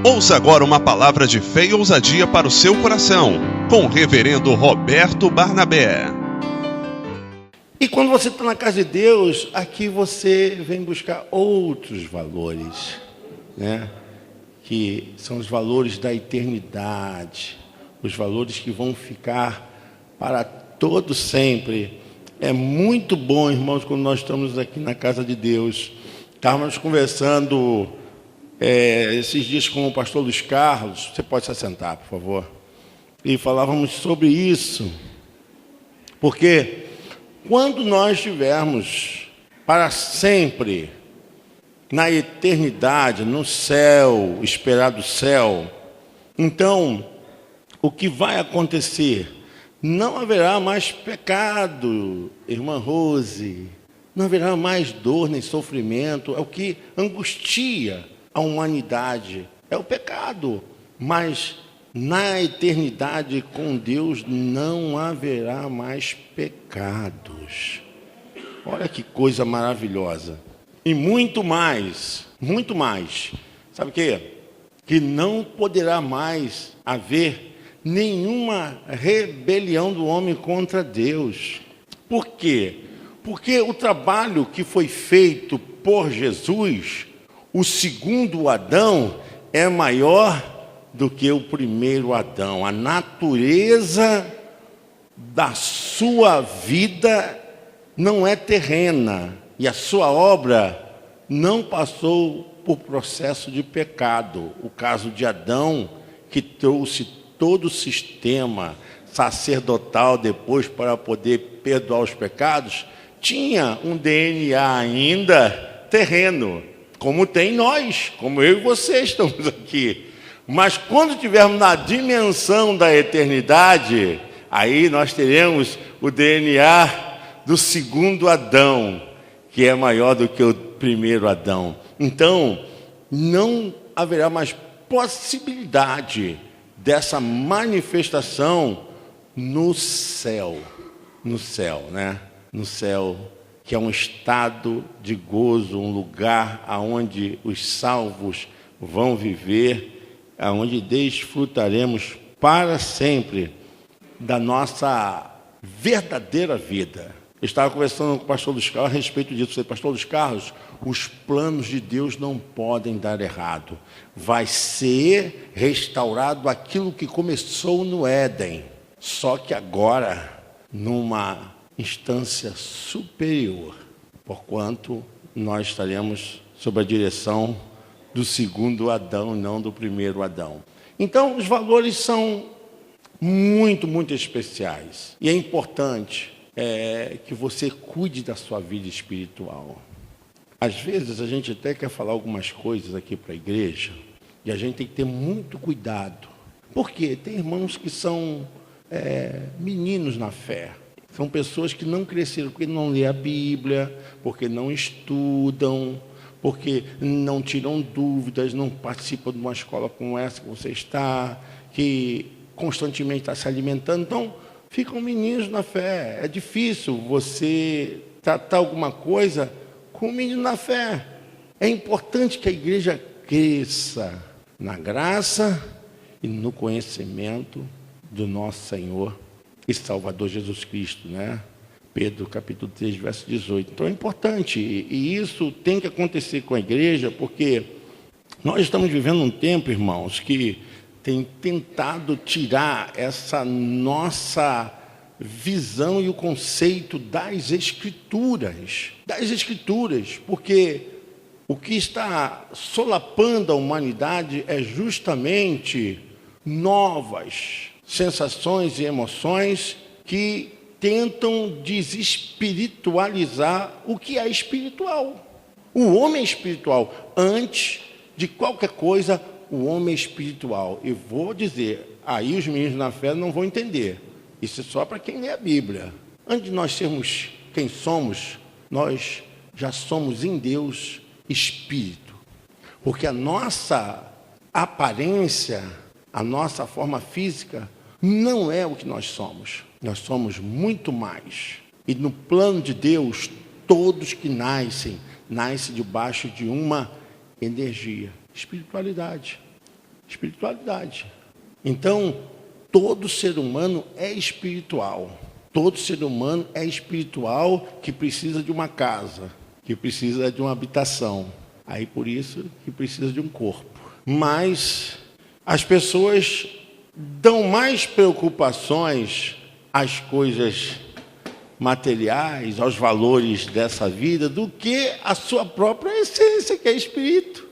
Ouça agora uma palavra de fé e ousadia para o seu coração, com o reverendo Roberto Barnabé. E quando você está na casa de Deus, aqui você vem buscar outros valores, né? Que são os valores da eternidade, os valores que vão ficar para todo sempre. É muito bom, irmãos, quando nós estamos aqui na casa de Deus. Estávamos conversando esses dias com o pastor Luiz Carlos. Você pode se assentar, por favor? E falávamos sobre isso. Porque quando nós estivermos para sempre na eternidade, no céu, esperado céu, então o que vai acontecer? Não haverá mais pecado, irmã Rose, não haverá mais dor nem sofrimento. É o que angustia a humanidade, é o pecado. Mas na eternidade com Deus não haverá mais pecados. Olha que coisa maravilhosa. E muito mais. Sabe o quê? Que não poderá mais haver nenhuma rebelião do homem contra Deus. Por quê? Porque o trabalho que foi feito por Jesus, o segundo Adão, é maior do que o primeiro Adão. A natureza da sua vida não é terrena e a sua obra não passou por processo de pecado. O caso de Adão, que trouxe todo o sistema sacerdotal depois para poder perdoar os pecados, tinha um DNA ainda terreno, como tem nós, como eu e você estamos aqui. Mas quando estivermos na dimensão da eternidade, aí nós teremos o DNA do segundo Adão, que é maior do que o primeiro Adão. Então, não haverá mais possibilidade dessa manifestação no céu, né? No céu, que é um estado de gozo, um lugar aonde os salvos vão viver, aonde desfrutaremos para sempre da nossa verdadeira vida. Eu estava conversando com o pastor Luiz Carlos a respeito disso. Eu falei, pastor Luiz Carlos, os planos de Deus não podem dar errado. Vai ser restaurado aquilo que começou no Éden, só que agora numa instância superior, porquanto nós estaremos sob a direção do segundo Adão, não do primeiro Adão. Então, os valores são muito especiais. E é importante que você cuide da sua vida espiritual. Às vezes, a gente até quer falar algumas coisas aqui para a igreja, e a gente tem que ter muito cuidado. Por quê? Tem irmãos que são meninos na fé. São pessoas que não cresceram, porque não lê a Bíblia, porque não estudam, porque não tiram dúvidas, não participam de uma escola como essa que você está, que constantemente está se alimentando. Então, ficam meninos na fé. É difícil você tratar alguma coisa com um menino na fé. É importante que a igreja cresça na graça e no conhecimento do nosso Senhor e Salvador Jesus Cristo, né? Pedro, capítulo 3, verso 18. Então é importante, e isso tem que acontecer com a igreja, porque nós estamos vivendo um tempo, irmãos, que tem tentado tirar essa nossa visão e o conceito das Escrituras. Porque o que está solapando a humanidade é justamente novas sensações e emoções que tentam desespiritualizar o que é espiritual. O homem é espiritual. Antes de qualquer coisa, o homem é espiritual. Eu vou dizer, aí os meninos na fé não vão entender. Isso é só para quem lê a Bíblia. Antes de nós sermos quem somos, nós já somos em Deus espírito. Porque a nossa aparência, a nossa forma física, não é o que nós somos. Nós somos muito mais. E no plano de Deus, todos que nascem debaixo de uma energia, espiritualidade. Espiritualidade. Então, todo ser humano é espiritual. Todo ser humano é espiritual que precisa de uma casa, que precisa de uma habitação. Aí, por isso, que precisa de um corpo. Mas as pessoas dão mais preocupações às coisas materiais, aos valores dessa vida, do que a sua própria essência, que é espírito.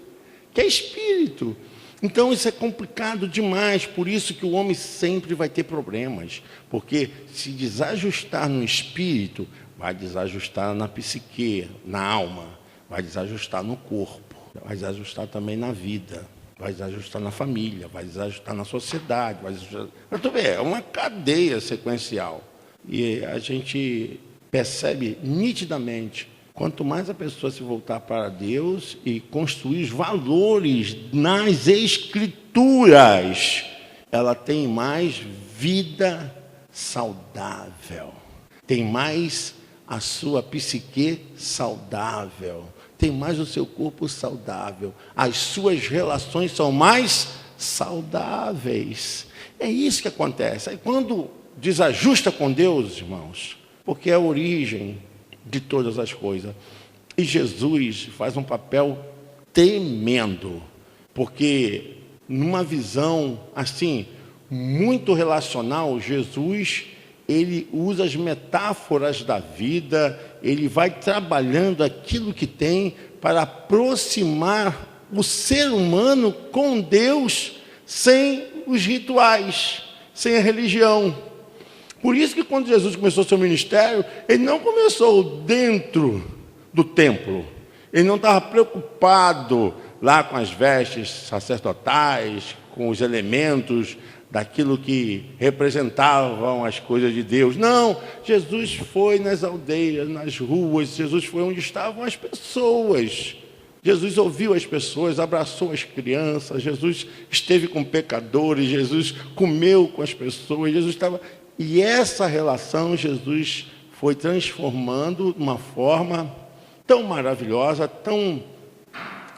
Então, isso é complicado demais, por isso que o homem sempre vai ter problemas, porque se desajustar no espírito, vai desajustar na psique, na alma, vai desajustar no corpo, vai desajustar também na vida, vai desajustar na família, vai desajustar na sociedade, vai desajustar... É uma cadeia sequencial. E a gente percebe nitidamente, quanto mais a pessoa se voltar para Deus e construir os valores nas Escrituras, ela tem mais vida saudável, tem mais a sua psique saudável, tem mais o seu corpo saudável, as suas relações são mais saudáveis. É isso que acontece. Aí quando desajusta com Deus, irmãos, porque é a origem de todas as coisas. E Jesus faz um papel tremendo, porque numa visão assim, muito relacional, Jesus, ele usa as metáforas da vida, ele vai trabalhando aquilo que tem para aproximar o ser humano com Deus sem os rituais, sem a religião. Por isso que quando Jesus começou seu ministério, ele não começou dentro do templo. Ele não estava preocupado lá com as vestes sacerdotais, com os elementos daquilo que representavam as coisas de Deus. Não, Jesus foi nas aldeias, nas ruas, Jesus foi onde estavam as pessoas. Jesus ouviu as pessoas, abraçou as crianças, Jesus esteve com pecadores, Jesus comeu com as pessoas, Jesus estava... E essa relação Jesus foi transformando de uma forma tão maravilhosa, tão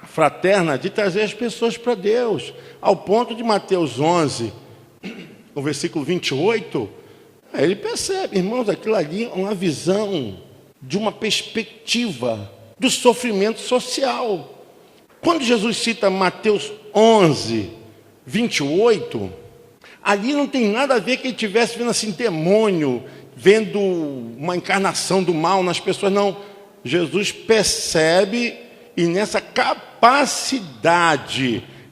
fraterna, de trazer as pessoas para Deus, ao ponto de Mateus 11, no versículo 28, ele percebe, irmãos, aquilo ali é uma visão de uma perspectiva do sofrimento social. Quando Jesus cita Mateus 11, 28... ali não tem nada a ver que ele estivesse vendo assim demônio, vendo uma encarnação do mal nas pessoas, não. Jesus percebe, e nessa capacidade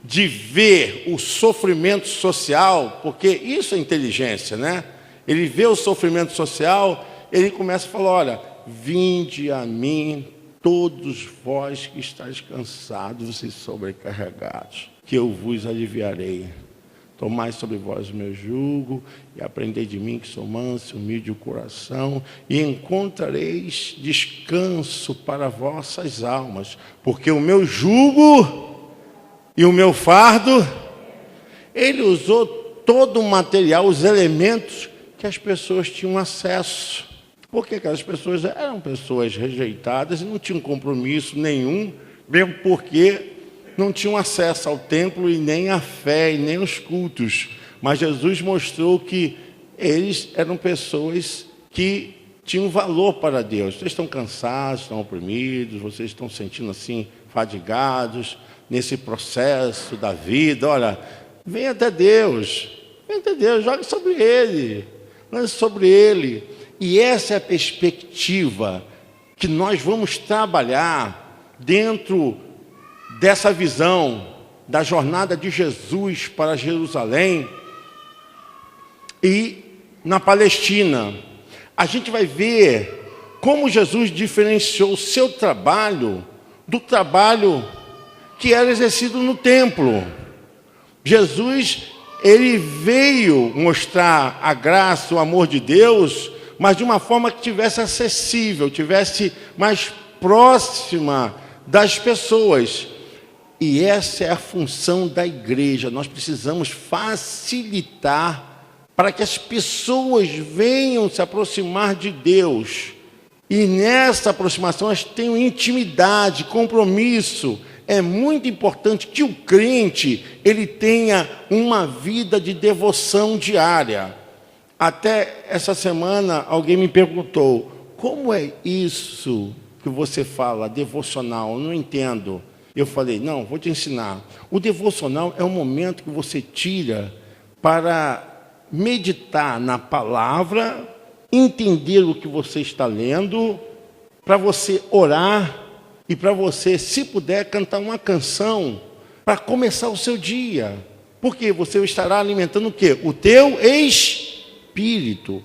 de ver o sofrimento social, porque isso é inteligência, né? Ele vê o sofrimento social, ele começa a falar, olha, vinde a mim todos vós que estáis cansados e sobrecarregados, que eu vos aliviarei. Tomai sobre vós o meu jugo e aprendei de mim, que sou manso e humilde o coração, e encontrareis descanso para vossas almas, porque o meu jugo e o meu fardo, ele usou todo o material, os elementos que as pessoas tinham acesso. Porque aquelas pessoas eram pessoas rejeitadas e não tinham compromisso nenhum, mesmo porque não tinham acesso ao templo e nem à fé e nem aos cultos. Mas Jesus mostrou que eles eram pessoas que tinham valor para Deus. Vocês estão cansados, estão oprimidos, vocês estão sentindo assim, fadigados, nesse processo da vida. Olha, venha até Deus, jogue sobre Ele, lance sobre Ele. E essa é a perspectiva que nós vamos trabalhar dentro dessa visão da jornada de Jesus para Jerusalém e na Palestina. A gente vai ver como Jesus diferenciou o seu trabalho do trabalho que era exercido no templo. Jesus, ele veio mostrar a graça, o amor de Deus, mas de uma forma que tivesse acessível, tivesse mais próxima das pessoas. E essa é a função da igreja. Nós precisamos facilitar para que as pessoas venham se aproximar de Deus. E nessa aproximação elas tenham intimidade, compromisso. é muito importante que o crente ele tenha uma vida de devoção diária. Até essa semana alguém me perguntou: como é isso que você fala, devocional? Eu não entendo. Eu falei: não, vou te ensinar. O devocional é um momento que você tira para meditar na palavra, entender o que você está lendo, para você orar e para você, se puder, cantar uma canção para começar o seu dia. Porque você estará alimentando o quê? O teu espírito.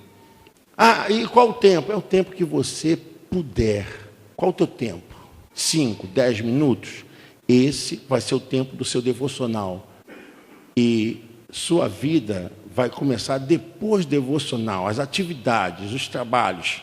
E qual o tempo? É o tempo que você puder. Qual o teu tempo? 5, 10 minutos? Esse vai ser o tempo do seu devocional. E sua vida vai começar depois do devocional, as atividades, os trabalhos.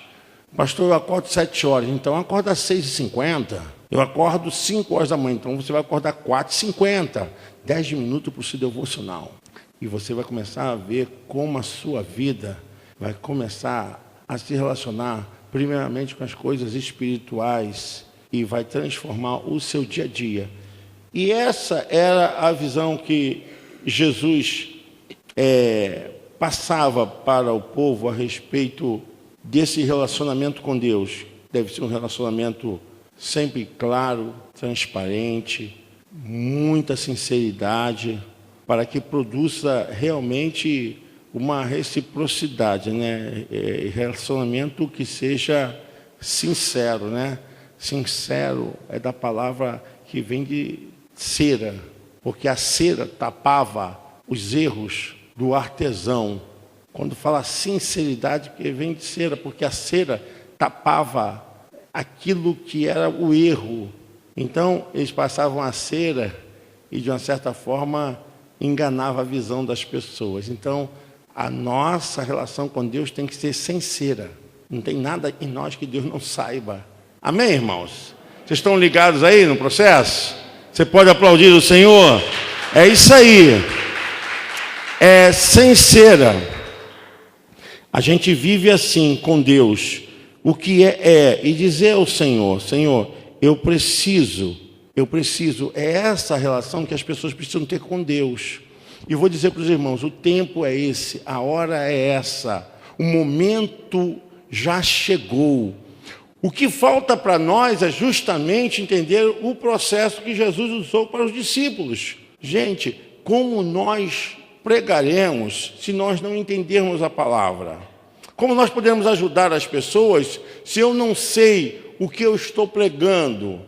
Pastor, eu acordo 7 horas, então acorda às 6h50. Eu acordo 5 horas da manhã, então você vai acordar 4h50. 10 minutos para o seu devocional. E você vai começar a ver como a sua vida vai começar a se relacionar primeiramente com as coisas espirituais e vai transformar o seu dia a dia. E essa era a visão que Jesus passava para o povo a respeito desse relacionamento com Deus. Deve ser um relacionamento sempre claro, transparente, muita sinceridade, para que produza realmente uma reciprocidade, né? Relacionamento que seja sincero, né? Sincero é da palavra que vem de cera, porque a cera tapava os erros do artesão. Quando fala sinceridade, que vem de cera, porque a cera tapava aquilo que era o erro. Então, eles passavam a cera e, de uma certa forma, enganava a visão das pessoas. Então, a nossa relação com Deus tem que ser sincera. Não tem nada em nós que Deus não saiba. Amém, irmãos? Vocês estão ligados aí no processo? Você pode aplaudir o Senhor? É isso aí. É sincera. A gente vive assim com Deus. O que e dizer ao Senhor: Senhor, eu preciso. É essa relação que as pessoas precisam ter com Deus. E vou dizer para os irmãos: o tempo é esse, a hora é essa, o momento já chegou. O que falta para nós é justamente entender o processo que Jesus usou para os discípulos. Gente, como nós pregaremos se nós não entendermos a palavra? Como nós podemos ajudar as pessoas se eu não sei o que eu estou pregando?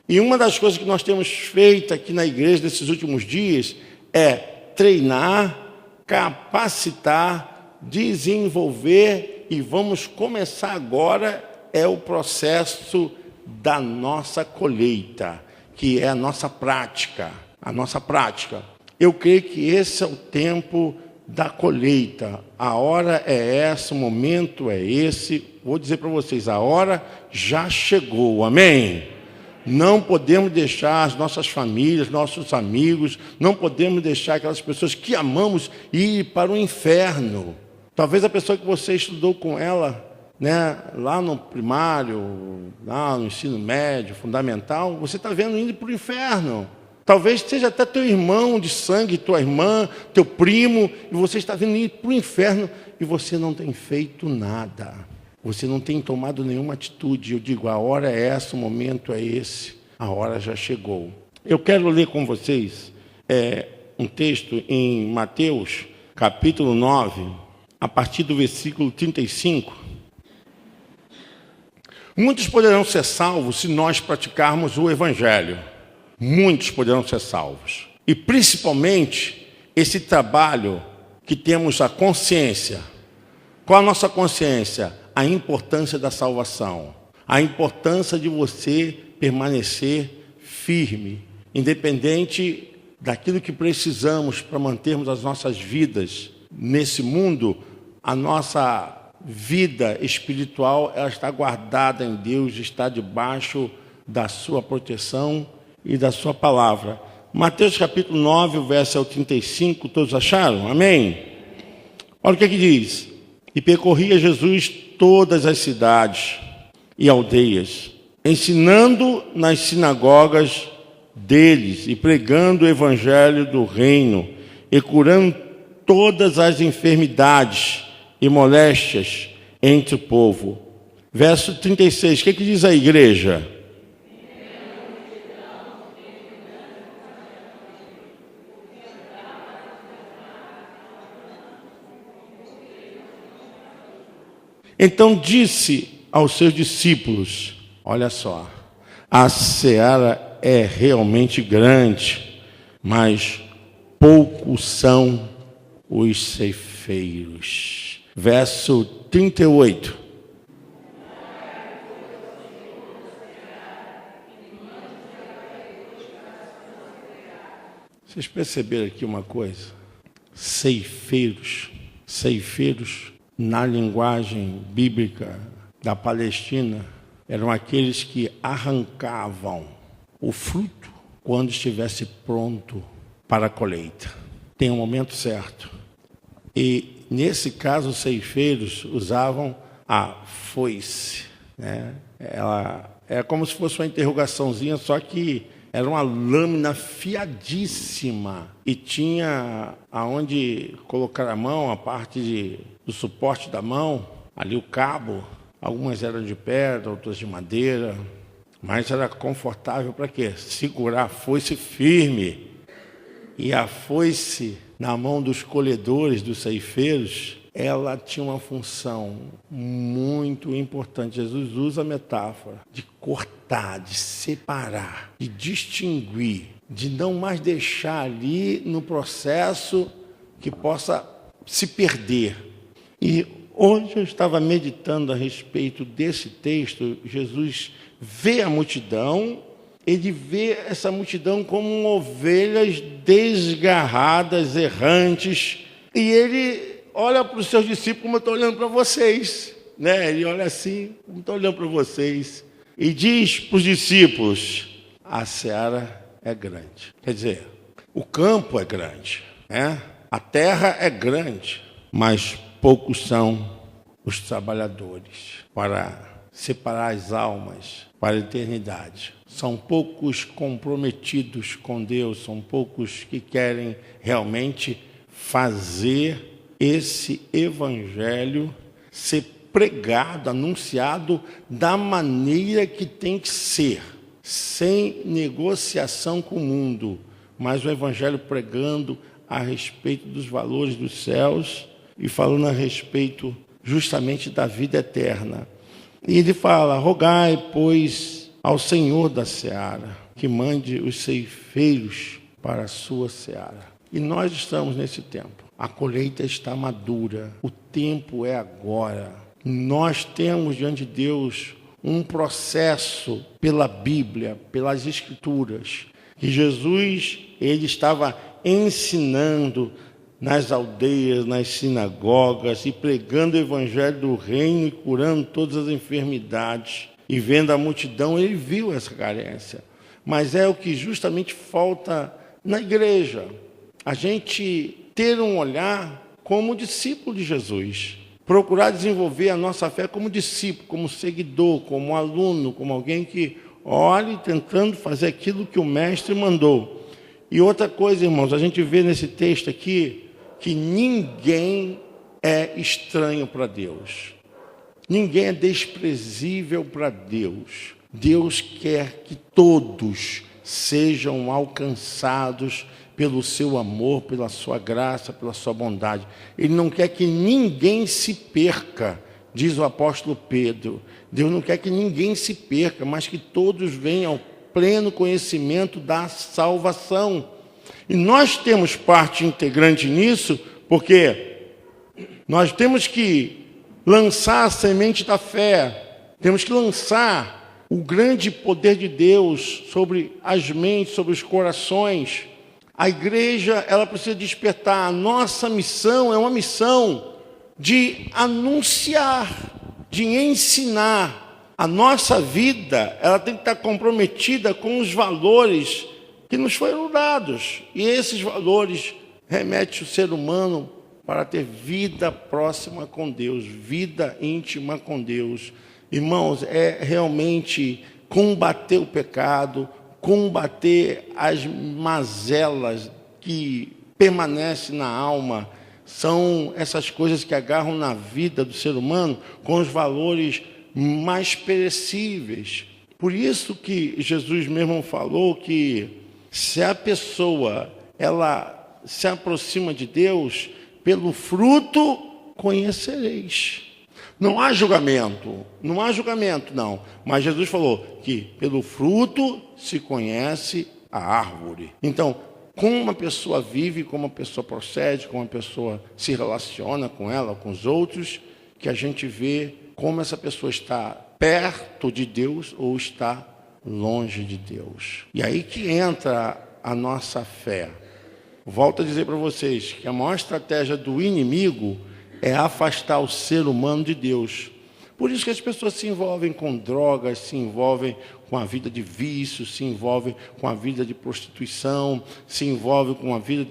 E uma das coisas que nós temos feito aqui na igreja nesses últimos dias é treinar, capacitar, desenvolver, e vamos começar agora o processo da nossa colheita, que é a nossa prática. Eu creio que esse é o tempo da colheita. A hora é essa, o momento é esse. Vou dizer para vocês, a hora já chegou, amém? Não podemos deixar as nossas famílias, nossos amigos, não podemos deixar aquelas pessoas que amamos ir para o inferno. Talvez a pessoa que você estudou com ela, né, lá no primário, lá no ensino médio, fundamental, você está vendo indo para o inferno. Talvez seja até teu irmão de sangue, tua irmã, teu primo, e você está vendo ir para o inferno e você não tem feito nada. Você não tem tomado nenhuma atitude. Eu digo, a hora é essa, o momento é esse, a hora já chegou. Eu quero ler com vocês um texto em Mateus, capítulo 9, a partir do versículo 35. Muitos poderão ser salvos se nós praticarmos o Evangelho. Muitos poderão ser salvos. E principalmente esse trabalho que temos a consciência. Qual a nossa consciência? A importância da salvação. A importância de você permanecer firme, independente daquilo que precisamos para mantermos as nossas vidas nesse mundo. A nossa vida espiritual, ela está guardada em Deus, está debaixo da sua proteção e da sua palavra. Mateus capítulo 9, o verso 35, todos acharam? Amém? Olha o que diz. E percorria Jesus todas as cidades e aldeias, ensinando nas sinagogas deles e pregando o evangelho do reino e curando todas as enfermidades e moléstias entre o povo. Verso 36, o que diz a igreja? Então disse aos seus discípulos, olha só, a seara é realmente grande, mas poucos são os ceifeiros. Verso 38. Vocês perceberam aqui uma coisa? Ceifeiros, na linguagem bíblica da Palestina, eram aqueles que arrancavam o fruto quando estivesse pronto para a colheita. Tem um momento certo. E, nesse caso, os ceifeiros usavam a foice, né? Ela é como se fosse uma interrogaçãozinha, só que era uma lâmina fiadíssima e tinha aonde colocar a mão, a parte do suporte da mão, ali o cabo. Algumas eram de pedra, outras de madeira, mas era confortável para quê? Segurar a foice firme. E a foice na mão dos colhedores, dos ceifeiros, ela tinha uma função muito importante. Jesus usa a metáfora de cortar, de separar, de distinguir, de não mais deixar ali no processo que possa se perder. E hoje eu estava meditando a respeito desse texto. Jesus vê a multidão, ele vê essa multidão como ovelhas desgarradas, errantes, e ele olha para os seus discípulos como eu estou olhando para vocês, né? Ele olha assim, como estou olhando para vocês, e diz para os discípulos, a seara é grande. Quer dizer, o campo é grande, né? A terra é grande, mas poucos são os trabalhadores para separar as almas para a eternidade. São poucos comprometidos com Deus, são poucos que querem realmente fazer esse evangelho ser pregado, anunciado da maneira que tem que ser, sem negociação com o mundo, mas o evangelho pregando a respeito dos valores dos céus e falando a respeito justamente da vida eterna. E ele fala, rogai, pois, ao Senhor da seara, que mande os ceifeiros para a sua seara. E nós estamos nesse tempo. A colheita está madura, o tempo é agora. Nós temos diante de Deus um processo pela Bíblia, pelas Escrituras, que Jesus ele estava ensinando nas aldeias, nas sinagogas, e pregando o evangelho do reino e curando todas as enfermidades. E vendo a multidão, ele viu essa carência. Mas é o que justamente falta na igreja. A gente ter um olhar como discípulo de Jesus. Procurar desenvolver a nossa fé como discípulo, como seguidor, como aluno, como alguém que olhe tentando fazer aquilo que o mestre mandou. E outra coisa, irmãos, a gente vê nesse texto aqui que ninguém é estranho para Deus. Ninguém é desprezível para Deus. Deus quer que todos sejam alcançados pelo seu amor, pela sua graça, pela sua bondade. Ele não quer que ninguém se perca, diz o apóstolo Pedro. Deus não quer que ninguém se perca, mas que todos venham ao pleno conhecimento da salvação. E nós temos parte integrante nisso, porque nós temos que lançar a semente da fé, temos que lançar o grande poder de Deus sobre as mentes, sobre os corações. A igreja, ela precisa despertar. A nossa missão é uma missão de anunciar, de ensinar. A nossa vida, ela tem que estar comprometida com os valores que nos foram dados. E esses valores remetem o ser humano para ter vida próxima com Deus, vida íntima com Deus. Irmãos, é realmente combater o pecado, combater as mazelas que permanecem na alma. São essas coisas que agarram na vida do ser humano com os valores mais perecíveis. Por isso que Jesus mesmo falou que se a pessoa ela se aproxima de Deus, pelo fruto conhecereis. Não há julgamento, não. Mas Jesus falou que pelo fruto se conhece a árvore. Então, como uma pessoa vive, como uma pessoa procede, como uma pessoa se relaciona com ela, com os outros, que a gente vê como essa pessoa está perto de Deus ou está longe de Deus. E aí que entra a nossa fé. Volto a dizer para vocês que a maior estratégia do inimigo é afastar o ser humano de Deus. Por isso que as pessoas se envolvem com drogas, se envolvem com a vida de vício, se envolvem com a vida de prostituição, se envolvem com a vida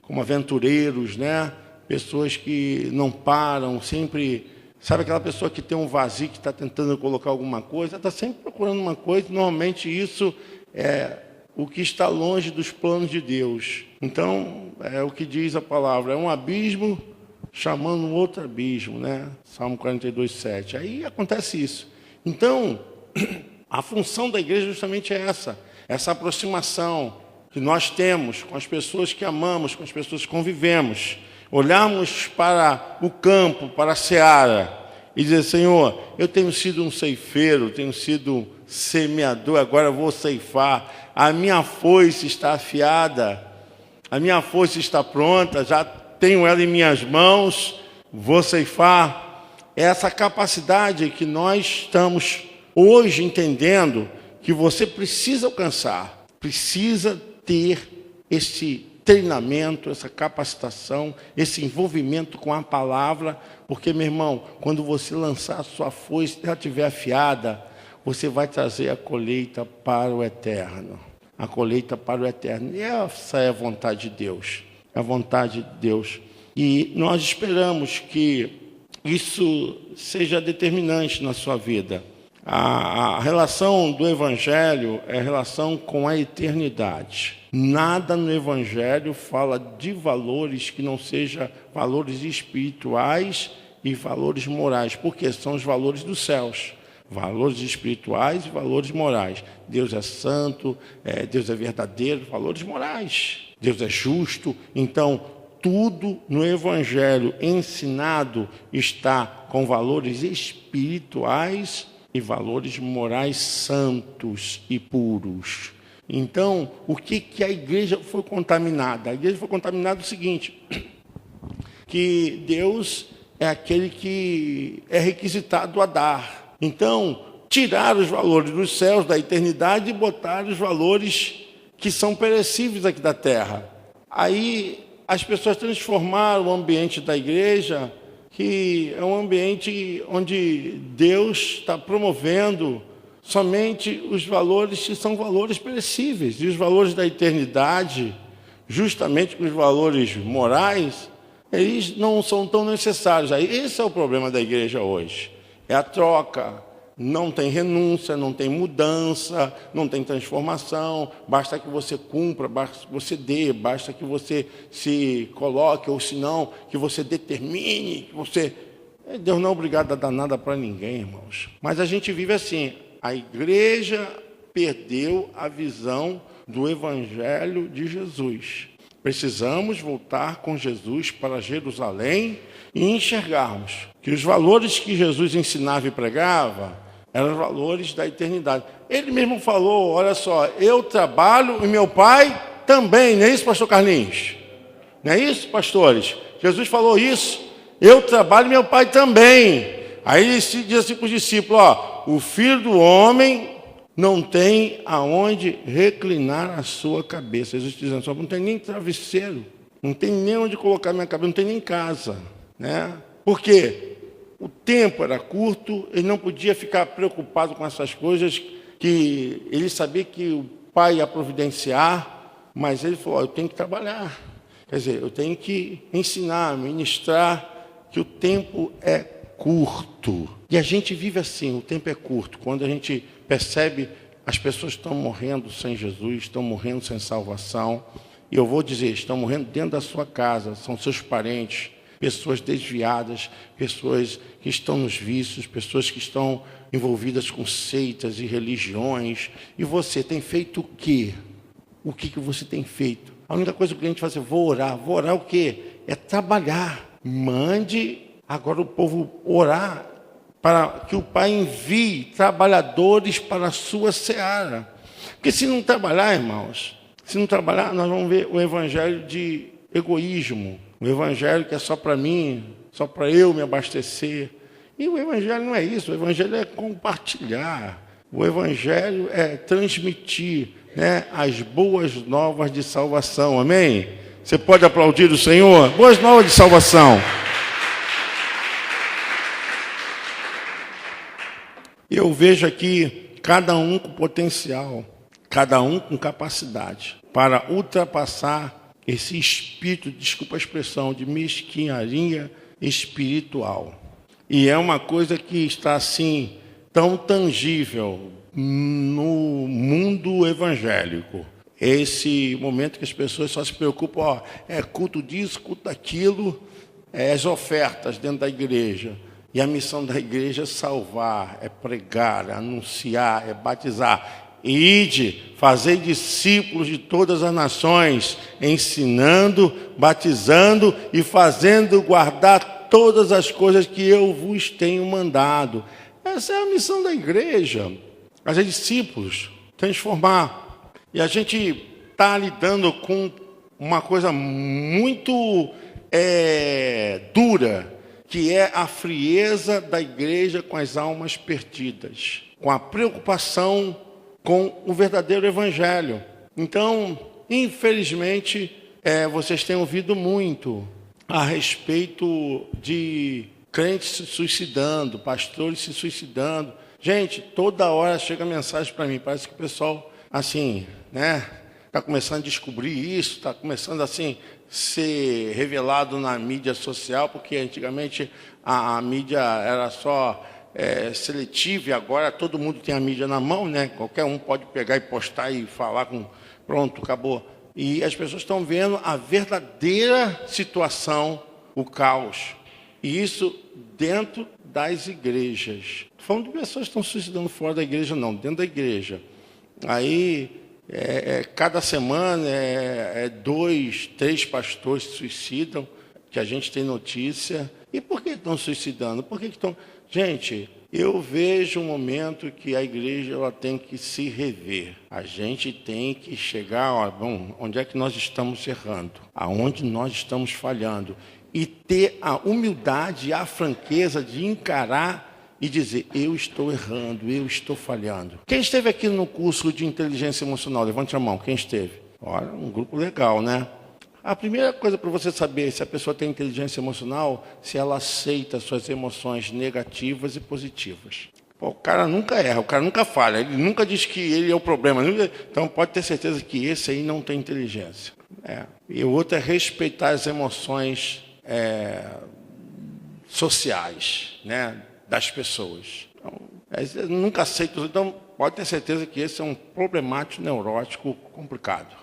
como aventureiros, né? Pessoas que não param, sempre... Sabe aquela pessoa que tem um vazio, que está tentando colocar alguma coisa? Ela está sempre procurando uma coisa, normalmente isso é o que está longe dos planos de Deus. Então, é o que diz a palavra, é um abismo chamando um outro abismo, né? Salmo 42, 7. Aí acontece isso. Então, a função da igreja justamente é essa aproximação que nós temos com as pessoas que amamos, com as pessoas que convivemos. Olharmos para o campo, para a seara, e dizer, Senhor, eu tenho sido um ceifeiro, tenho sido semeador, agora vou ceifar. A minha foice está afiada, a minha foice está pronta, já tenho ela em minhas mãos, vou ceifar. É essa capacidade que nós estamos hoje entendendo que você precisa alcançar, precisa ter esse treinamento, essa capacitação, esse envolvimento com a palavra, porque, meu irmão, quando você lançar a sua foice, se ela estiver afiada, você vai trazer a colheita para o eterno. A colheita para o eterno. E essa é a vontade de Deus. É a vontade de Deus. E nós esperamos que isso seja determinante na sua vida. A relação do Evangelho é a relação com a eternidade. Nada no Evangelho fala de valores que não sejam valores espirituais e valores morais, porque são os valores dos céus. Valores espirituais e valores morais. Deus é santo, Deus é verdadeiro, valores morais. Deus é justo. Então, tudo no Evangelho ensinado está com valores espirituais e valores morais santos e puros. Então, o que a igreja foi contaminada? A igreja foi contaminada o seguinte, que Deus é aquele que é requisitado a dar. Então, tirar os valores dos céus, da eternidade, e botar os valores que são perecíveis aqui da terra. Aí, as pessoas transformaram o ambiente da igreja, que é um ambiente onde Deus está promovendo somente os valores que são valores perecíveis. E os valores da eternidade, justamente os valores morais, eles não são tão necessários. Aí, esse é o problema da igreja hoje. É a troca. Não tem renúncia, não tem mudança, não tem transformação. Basta que você cumpra, basta que você dê, basta que você se coloque, ou se não, que você determine, que você... Deus não é obrigado a dar nada para ninguém, irmãos. Mas a gente vive assim. A igreja perdeu a visão do Evangelho de Jesus. Precisamos voltar com Jesus para Jerusalém e enxergarmos que os valores que Jesus ensinava e pregava eram os valores da eternidade. Ele mesmo falou, olha só, eu trabalho e meu pai também. Não é isso, pastor Carlinhos? Não é isso, pastores? Jesus falou isso. Eu trabalho e meu pai também. Aí ele diz assim para os discípulos, ó, o filho do homem não tem aonde reclinar a sua cabeça. Jesus dizendo, só não tem nem travesseiro, não tem nem onde colocar minha cabeça, não tem nem casa, né? Por quê? O tempo era curto, ele não podia ficar preocupado com essas coisas, que ele sabia que o pai ia providenciar, mas ele falou, eu tenho que trabalhar. Quer dizer, eu tenho que ensinar, ministrar, que o tempo é curto. E a gente vive assim, o tempo é curto. Quando a gente percebe, As pessoas estão morrendo sem Jesus, estão morrendo sem salvação. E eu vou dizer, estão morrendo dentro da sua casa, são seus parentes, pessoas desviadas, pessoas que estão nos vícios, pessoas que estão envolvidas com seitas e religiões. E você tem feito o quê? O que você tem feito? A única coisa que a gente faz é, vou orar. Vou orar o quê? É trabalhar. Mande agora o povo orar para que o Pai envie trabalhadores para a sua seara. Porque se não trabalhar, irmãos, se não trabalhar, nós vamos ver o evangelho de egoísmo. O evangelho que é só para mim, só para eu me abastecer. E o evangelho não é isso, o evangelho é compartilhar. O evangelho é transmitir, né, as boas novas de salvação. Amém? Você pode aplaudir o Senhor? Boas novas de salvação. Eu vejo aqui cada um com potencial, cada um com capacidade para ultrapassar esse espírito, desculpa a expressão, de mesquinharia espiritual. E é uma coisa que está assim, tão tangível no mundo evangélico. Esse momento que as pessoas só se preocupam, é culto disso, culto daquilo, as ofertas dentro da igreja. E a missão da igreja é salvar, é pregar, é anunciar, é batizar. Ide, fazei discípulos de todas as nações, ensinando, batizando e fazendo guardar todas as coisas que eu vos tenho mandado. Essa é a missão da igreja, fazer discípulos, transformar. E a gente está lidando com uma coisa muito dura, que é a frieza da igreja com as almas perdidas, com a preocupação com o verdadeiro evangelho. Então, infelizmente, vocês têm ouvido muito a respeito de crentes se suicidando, pastores se suicidando. Gente, toda hora chega mensagem para mim, parece que o pessoal, assim, né, está começando a descobrir isso, está começando, assim, ser revelado na mídia social, porque antigamente a mídia era só seletiva e agora todo mundo tem a mídia na mão, né? Qualquer um pode pegar e postar e falar com... Pronto, acabou. E as pessoas estão vendo a verdadeira situação, o caos. E isso dentro das igrejas. Não falando de pessoas que estão se suicidando fora da igreja, não, dentro da igreja. Aí... cada semana 2, 3 pastores se suicidam, que a gente tem notícia. E por que estão suicidando? Por que estão... Gente, eu vejo um momento que a igreja ela tem que se rever. A gente tem que chegar, bom, onde é que nós estamos errando? Aonde nós estamos falhando? E ter a humildade e a franqueza de encarar e dizer, eu estou errando, eu estou falhando. Quem esteve aqui no curso de inteligência emocional? Levante a mão, quem esteve? Olha, um grupo legal, né? A primeira coisa para você saber se a pessoa tem inteligência emocional, se ela aceita suas emoções negativas e positivas. Pô, o cara nunca erra, o cara nunca falha, ele nunca diz que ele é o problema. Então pode ter certeza que esse aí não tem inteligência. E o outro é respeitar as emoções sociais, né, das pessoas. Então, nunca aceita. Então, pode ter certeza que esse é um problemático neurótico complicado.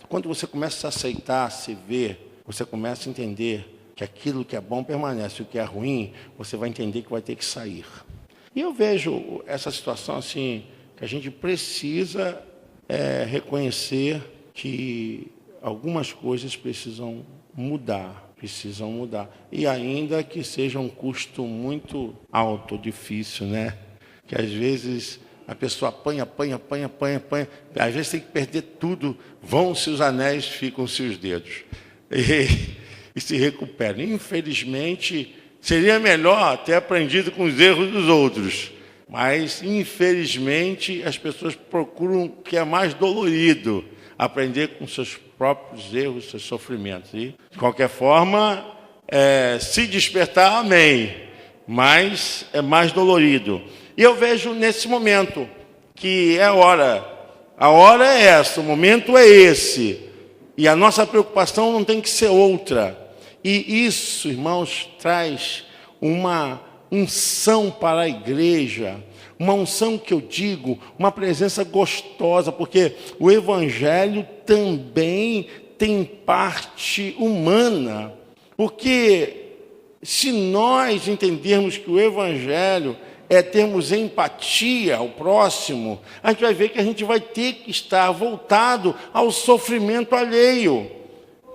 Quando você começa a aceitar, a se ver, você começa a entender que aquilo que é bom permanece, o que é ruim, você vai entender que vai ter que sair. E eu vejo essa situação assim, que a gente precisa reconhecer que algumas coisas precisam mudar. E ainda que seja um custo muito alto, difícil, né? Que às vezes a pessoa apanha. Às vezes tem que perder tudo. Vão-se os anéis, ficam-se os dedos. E se recupera. Infelizmente, seria melhor ter aprendido com os erros dos outros. Mas, infelizmente, as pessoas procuram o que é mais dolorido. Aprender com seus próprios erros, seus sofrimentos. E, de qualquer forma, se despertar, amém. Mas é mais dolorido. E eu vejo nesse momento que é a hora é essa, o momento é esse. E a nossa preocupação não tem que ser outra. E isso, irmãos, traz uma unção para a igreja, Uma unção que eu digo, uma presença gostosa, porque o Evangelho também tem parte humana. Porque se nós entendermos que o Evangelho é termos empatia ao próximo, a gente vai ver que a gente vai ter que estar voltado ao sofrimento alheio.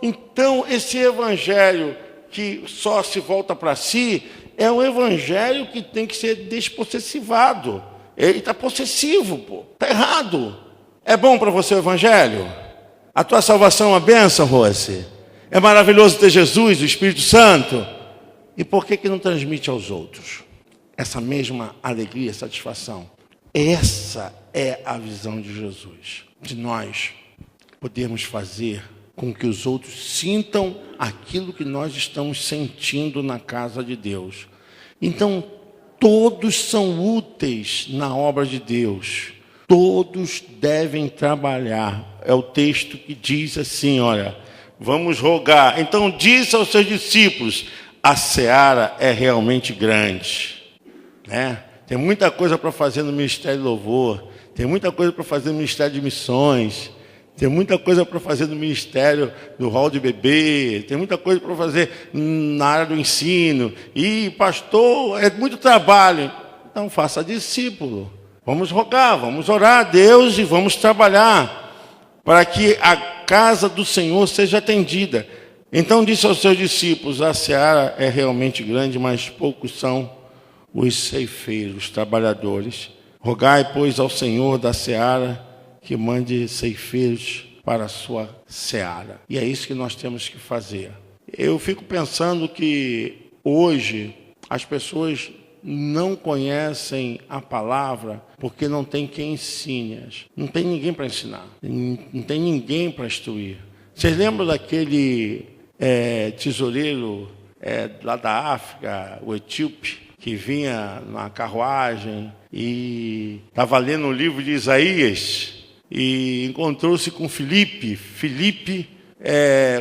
Então, esse Evangelho que só se volta para si, é um Evangelho que tem que ser despossessivado. Ele está possessivo, pô. Está errado. É bom para você o Evangelho? A tua salvação é uma bênção, Rose? É maravilhoso ter Jesus, o Espírito Santo? E por que não transmite aos outros essa mesma alegria, satisfação? Essa é a visão de Jesus. De nós podermos fazer com que os outros sintam aquilo que nós estamos sentindo na casa de Deus. Então, todos são úteis na obra de Deus. Todos devem trabalhar. É o texto que diz assim, olha, vamos rogar. Então, disse aos seus discípulos, a seara é realmente grande. Né? Tem muita coisa para fazer no Ministério de Louvor. Tem muita coisa para fazer no Ministério de Missões. Tem muita coisa para fazer no ministério do hall de bebê, tem muita coisa para fazer na área do ensino. E, pastor, é muito trabalho. Então, faça discípulo. Vamos rogar, vamos orar a Deus e vamos trabalhar para que a casa do Senhor seja atendida. Então, disse aos seus discípulos, a seara é realmente grande, mas poucos são os ceifeiros, os trabalhadores. Rogai, pois, ao Senhor da seara, que mande ceifeiros para a sua seara. E é isso que nós temos que fazer. Eu fico pensando que hoje as pessoas não conhecem a palavra porque não tem quem ensine-as. Não tem ninguém para ensinar. Não tem ninguém para instruir. Vocês lembram daquele tesoureiro lá da África, o etíope, que vinha na carruagem e estava lendo o livro de Isaías e encontrou-se com Filipe,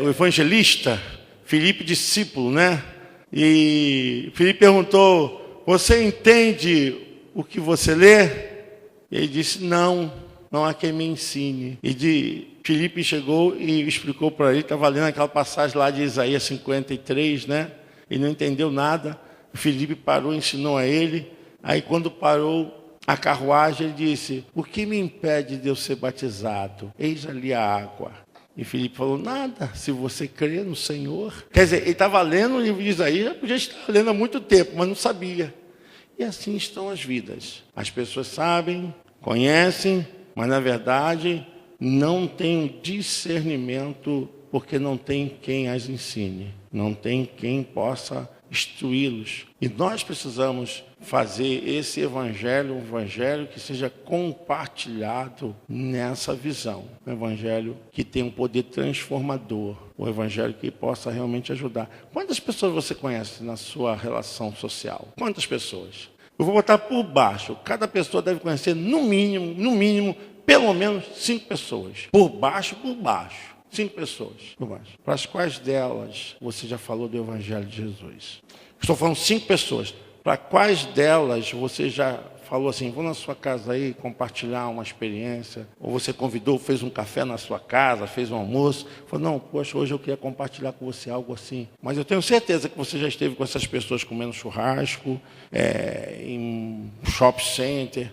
o evangelista, Filipe discípulo, né? E Filipe perguntou, você entende o que você lê? E ele disse, não há quem me ensine. E Filipe chegou e explicou para ele, estava lendo aquela passagem lá de Isaías 53, né? Ele não entendeu nada. Filipe parou, ensinou a ele. Aí quando parou a carruagem, ele disse, o que me impede de eu ser batizado? Eis ali a água. E Filipe falou, nada, se você crê no Senhor. Quer dizer, ele estava lendo o livro de Isaías, já podia estar lendo há muito tempo, mas não sabia. E assim estão as vidas. As pessoas sabem, conhecem, mas na verdade não têm um discernimento, porque não tem quem as ensine. Não tem quem possa instruí-los. E nós precisamos fazer esse evangelho, um evangelho que seja compartilhado nessa visão. Um evangelho que tem um poder transformador. Um evangelho que possa realmente ajudar. Quantas pessoas você conhece na sua relação social? Quantas pessoas? Eu vou botar por baixo. Cada pessoa deve conhecer no mínimo, pelo menos 5 pessoas. Por baixo. 5 pessoas, por baixo. Para as quais delas você já falou do Evangelho de Jesus? Estou falando 5 pessoas. Para quais delas você já falou assim, vou na sua casa aí compartilhar uma experiência? Ou você convidou, fez um café na sua casa, fez um almoço? Falou, não, poxa, hoje eu queria compartilhar com você algo assim. Mas eu tenho certeza que você já esteve com essas pessoas comendo churrasco, em shopping center.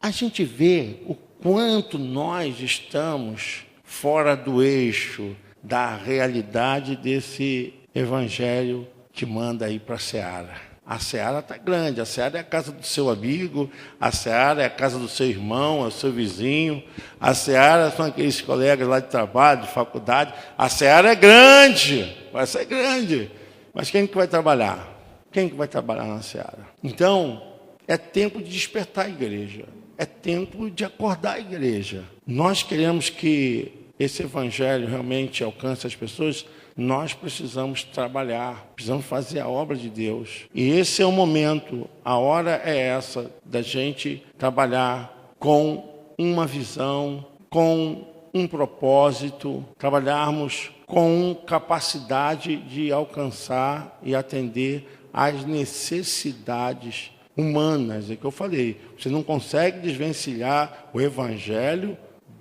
A gente vê o quanto nós estamos fora do eixo da realidade desse evangelho que manda ir para a seara. A seara está grande, a seara é a casa do seu amigo, a seara é a casa do seu irmão, é o seu vizinho, a seara são aqueles colegas lá de trabalho, de faculdade. A seara é grande, vai ser grande. Mas quem que vai trabalhar? Quem que vai trabalhar na seara? Então, é tempo de despertar a igreja. É tempo de acordar a igreja. Nós queremos que esse evangelho realmente alcance as pessoas. Nós precisamos trabalhar, precisamos fazer a obra de Deus. E esse é o momento, a hora é essa, da gente trabalhar com uma visão, com um propósito, trabalharmos com capacidade de alcançar e atender às necessidades humanas, é que eu falei. Você não consegue desvencilhar o evangelho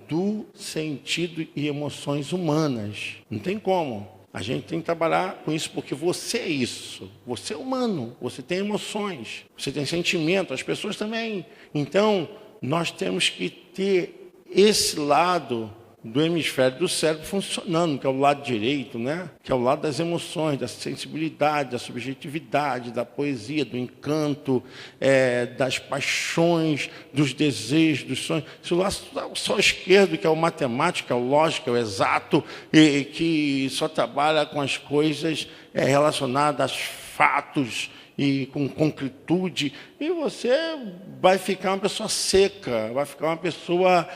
do sentido e emoções humanas. Não tem como. A gente tem que trabalhar com isso, porque você é isso. Você é humano, você tem emoções, você tem sentimento, as pessoas também. Então, nós temos que ter esse lado do hemisfério do cérebro funcionando, que é o lado direito, né? Que é o lado das emoções, da sensibilidade, da subjetividade, da poesia, do encanto, das paixões, dos desejos, dos sonhos. Se o lado só esquerdo, que é o matemático, é o lógico, é o exato, e que só trabalha com as coisas relacionadas aos fatos, e com concretude, e você vai ficar uma pessoa seca, vai ficar uma pessoa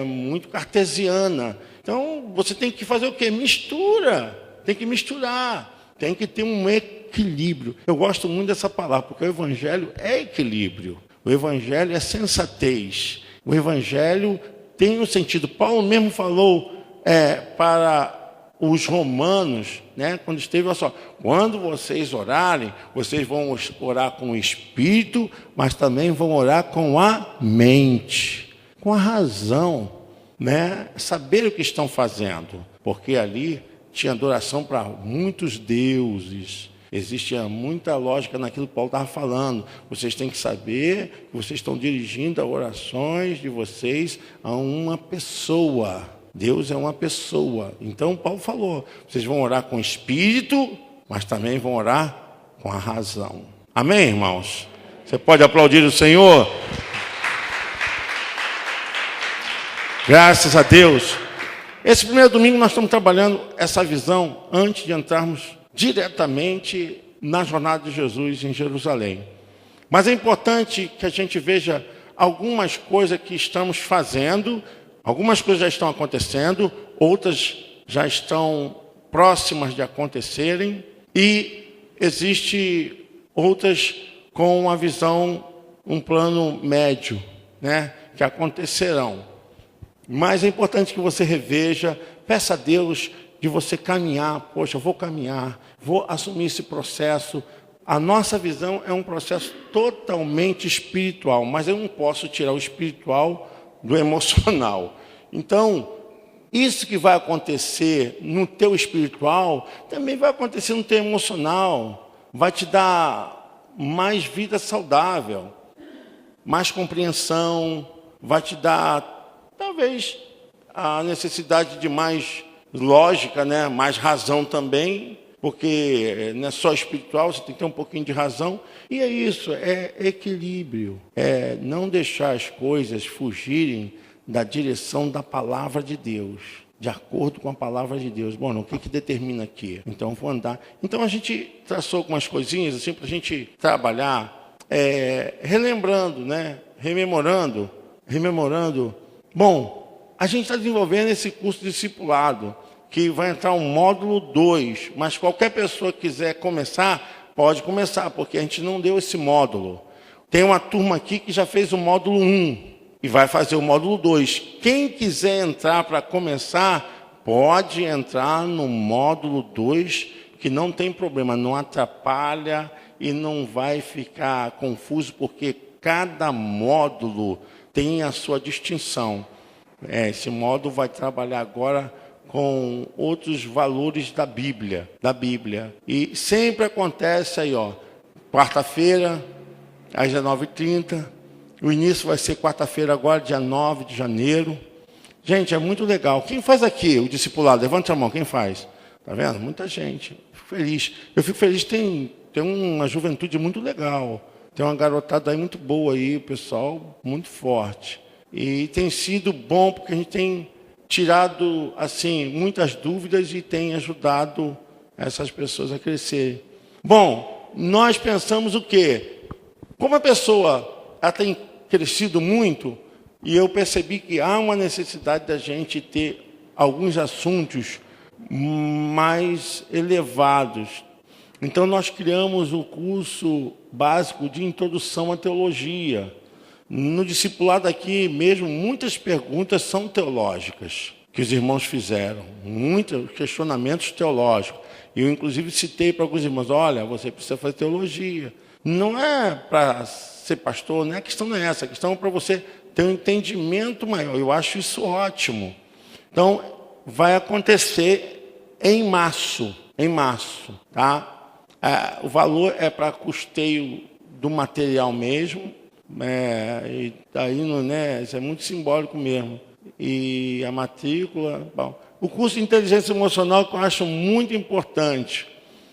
muito cartesiana. Então, você tem que fazer o quê? Mistura, tem que misturar, tem que ter um equilíbrio. Eu gosto muito dessa palavra, porque o evangelho é equilíbrio, o evangelho é sensatez, o evangelho tem um sentido. Paulo mesmo falou para os romanos, né, quando esteve, olha só, quando vocês orarem, vocês vão orar com o espírito, mas também vão orar com a mente, com a razão, né, saber o que estão fazendo, porque ali tinha adoração para muitos deuses, existia muita lógica naquilo que Paulo estava falando. Vocês têm que saber que vocês estão dirigindo as orações de vocês a uma pessoa. Deus é uma pessoa. Então, Paulo falou, vocês vão orar com o espírito, mas também vão orar com a razão. Amém, irmãos? Você pode aplaudir o Senhor? Graças a Deus. Esse primeiro domingo nós estamos trabalhando essa visão antes de entrarmos diretamente na jornada de Jesus em Jerusalém. Mas é importante que a gente veja algumas coisas que estamos fazendo. Algumas coisas já estão acontecendo, outras já estão próximas de acontecerem, e existe outras com uma visão, um plano médio, né, que acontecerão. Mas é importante que você reveja, peça a Deus de você caminhar. Poxa, eu vou caminhar, vou assumir esse processo. A nossa visão é um processo totalmente espiritual, mas eu não posso tirar o espiritual do emocional. Então, isso que vai acontecer no teu espiritual, também vai acontecer no teu emocional. Vai te dar mais vida saudável, mais compreensão, vai te dar, talvez, a necessidade de mais lógica, né? Mais razão também, porque não é só espiritual, você tem que ter um pouquinho de razão. E é isso, é equilíbrio, é não deixar as coisas fugirem da direção da palavra de Deus, de acordo com a palavra de Deus. Bom, o que determina aqui? Então, vou andar. Então, a gente traçou algumas coisinhas assim para a gente trabalhar, relembrando, né? Rememorando. Bom, a gente está desenvolvendo esse curso de discipulado, que vai entrar um módulo 2, mas qualquer pessoa que quiser começar, pode começar, porque a gente não deu esse módulo. Tem uma turma aqui que já fez o módulo 1 e vai fazer o módulo 2. Quem quiser entrar para começar, pode entrar no módulo 2, que não tem problema, não atrapalha e não vai ficar confuso, porque cada módulo tem a sua distinção. Esse módulo vai trabalhar agora com outros valores da Bíblia. E sempre acontece aí, ó, quarta-feira, às 19h30. O início vai ser quarta-feira agora, dia 9 de janeiro. Gente, é muito legal. Quem faz aqui o discipulado? Levante a mão, quem faz? Tá vendo? Muita gente. Fico feliz. Eu fico feliz, tem uma juventude muito legal. Tem uma garotada aí muito boa aí, pessoal, muito forte. E tem sido bom, porque a gente tem tirado, assim, muitas dúvidas e tem ajudado essas pessoas a crescer. Bom, nós pensamos o quê? Como a pessoa ela tem crescido muito, e eu percebi que há uma necessidade da gente ter alguns assuntos mais elevados. Então, nós criamos o curso básico de introdução à teologia. No discipulado aqui mesmo, muitas perguntas são teológicas que os irmãos fizeram, muitos questionamentos teológicos. Eu, inclusive, citei para alguns irmãos, olha, você precisa fazer teologia, Não é para ser pastor, não é, a questão não é essa, a questão é para você ter um entendimento maior. Eu acho isso ótimo. Então, vai acontecer em março, tá? O valor é para custeio do material mesmo, e daí, né, isso é muito simbólico mesmo. E a matrícula, bom. O curso de inteligência emocional que eu acho muito importante.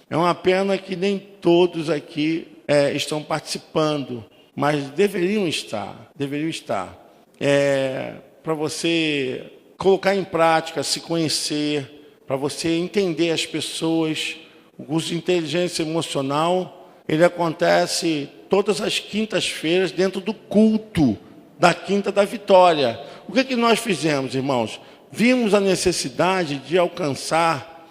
É uma pena que nem todos aqui estão participando, mas deveriam estar. Para você colocar em prática, se conhecer, para você entender as pessoas. O curso de inteligência emocional, ele acontece todas as quintas-feiras dentro do culto da Quinta da Vitória. O que nós fizemos, irmãos? Vimos a necessidade de alcançar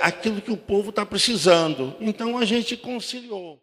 aquilo que o povo está precisando. Então, a gente conciliou.